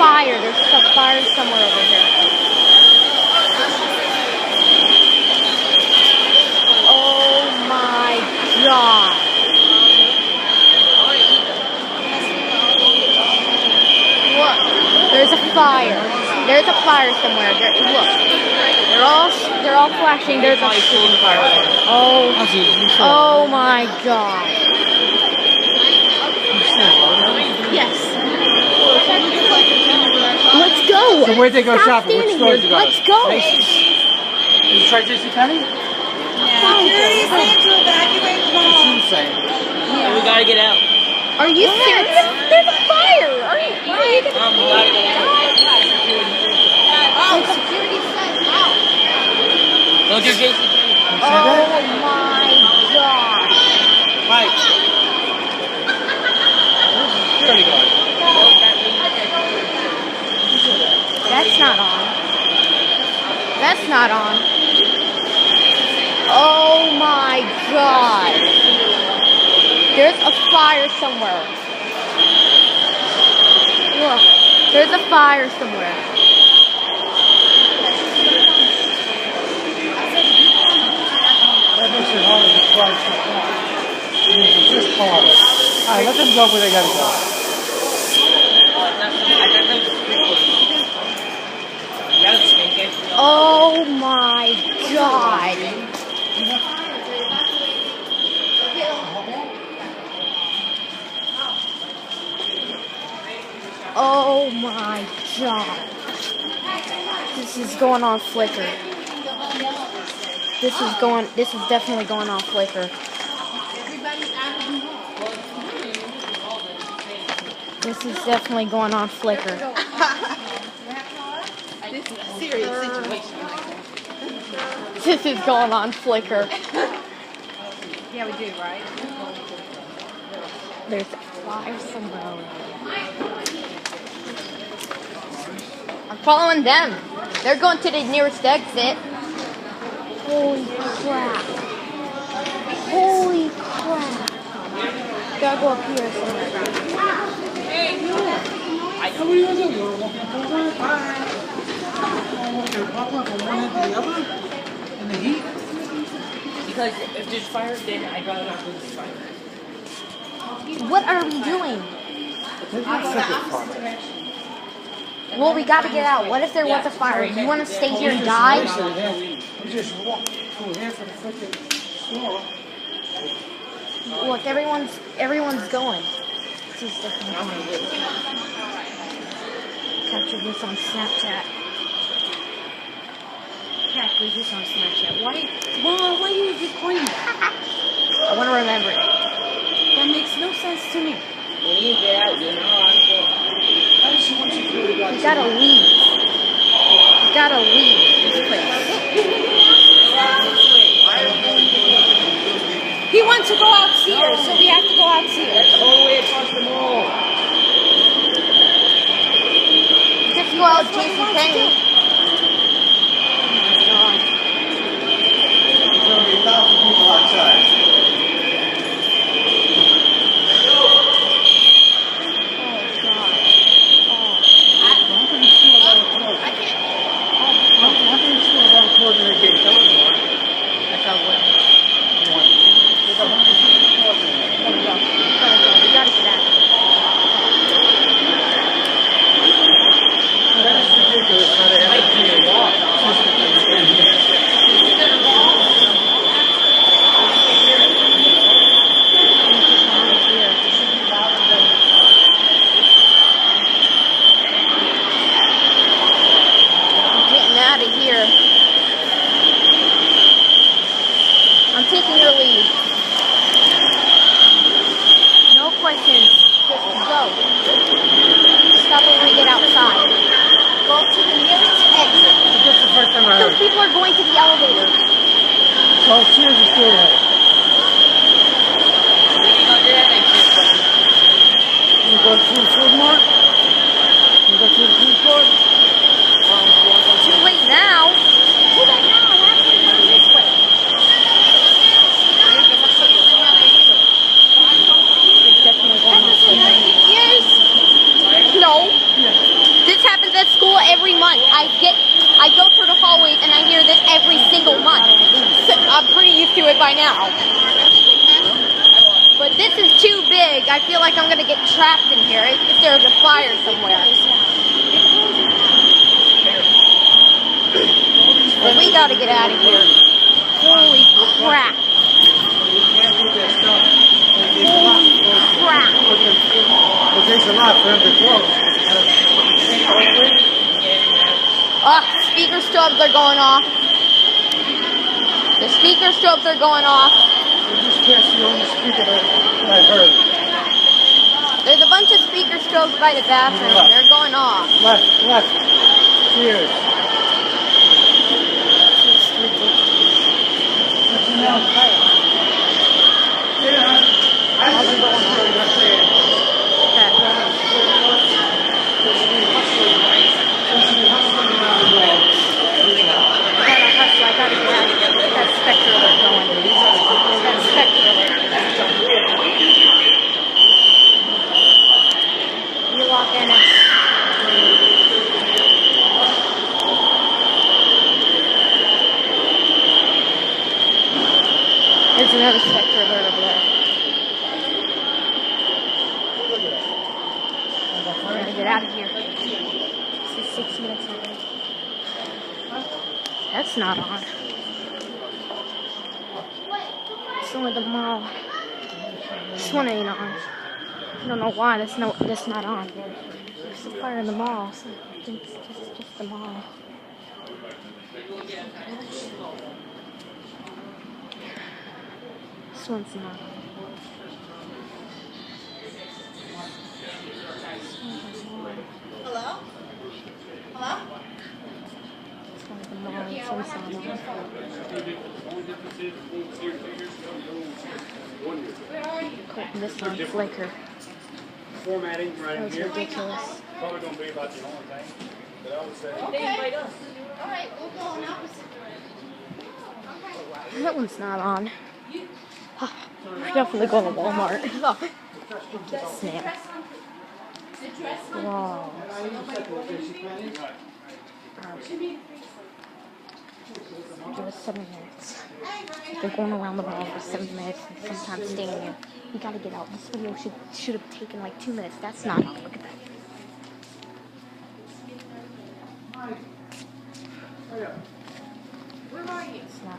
fire. There's a fire somewhere over here. Oh my god. Look, there's a fire. There's a fire somewhere. Look, they're all flashing. There's a fire. Oh my god. Yes. Let's go. So where'd they go shopping? Which stores you got? Let's go. Did you try JCPenney? Security said to evacuate the mall. What's she saying? Yeah. We gotta get out. Are you serious? There's a fire. Are you We gotta get out. Oh, security says out. Go to JCPenney. Oh my god. Mike. Security guard. That's not on. That's not on. Oh my god. There's a fire somewhere. Look, there's a fire somewhere. That makes it harder to try to stop. It's just harder. Alright, let them go where they gotta go. Oh my god. Oh my god. This is going on Flickr. This is definitely going on Flickr. This is definitely going on Flickr. This is a serious situation. This is going on Flickr. Yeah, we do, right? There's a fire somewhere. I'm following them. They're going to the nearest exit. Holy crap. Holy crap. Gotta go up here somewhere. So what are you gonna do? You wanna walk from one from one end to the other? In the heat? Because if there's fire, then I'd rather not do this fire. What are we doing? Well, we gotta get out. What if there was a fire? You wanna stay here and die? We just walk through here for the freaking store. Look, everyone's going. This is definitely going. Capture this on Snapchat. Capture this on Snapchat. Why you just pointing? I want to remember it. That makes no sense to me. When you get out, you know how I'm going. How does she want security guards? We gotta leave. We gotta leave this place. He wants to go out here, so we have to go out here. That's the whole way across the mall. Just go out JCPenney. There's gonna be 1,000 people outside. I'm taking your lead. No questions. Just go. Stop when we get outside. Go to the nearest exit. This is the first time I Those heard. people are going to the elevator. So Sears is still there. You go to the food mart? You go to the food court? Too late now. Too late now. I'm actually going this way. It's definitely going this way. No. This trapped in here if there's a fire somewhere. Well, we gotta get out of here. Holy crap. Crap. It takes a lot for him to close. Speaker strobes are going off. The speaker strobes are going off. You just can't see on the speaker that I heard. There's a bunch of speaker strobes by the bathroom. They're going off. Left. Cheers. I gotta get out of here. Get that Spectre alert going. That Spectre alert. You walk in and... There's another Spectre alert over there. I gotta get out of here. This is 6 minutes away. That's not on. This one at the mall. This one ain't on. I don't know why that's not on. There's a fire in the mall, so I think it's just the mall. This one's not on. Hello? Hello? Putting this on Flickr. Formatting right That in was here. ridiculous. Probably going to be about the only thing. But I would say. They invite us. Alright, we'll go in opposite direction. That one's not on. We're definitely going to Walmart. Snap. Wow. Give us 7 minutes. They're going around the mall for 7 minutes and sometimes staying here. We gotta get out. This video should have taken like 2 minutes. That's not on. Look at that. Where are you? It's not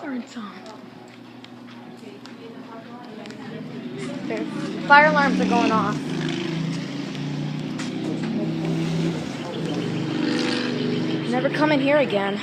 on. Or it's on. The fire alarms are going off. Never come in here again.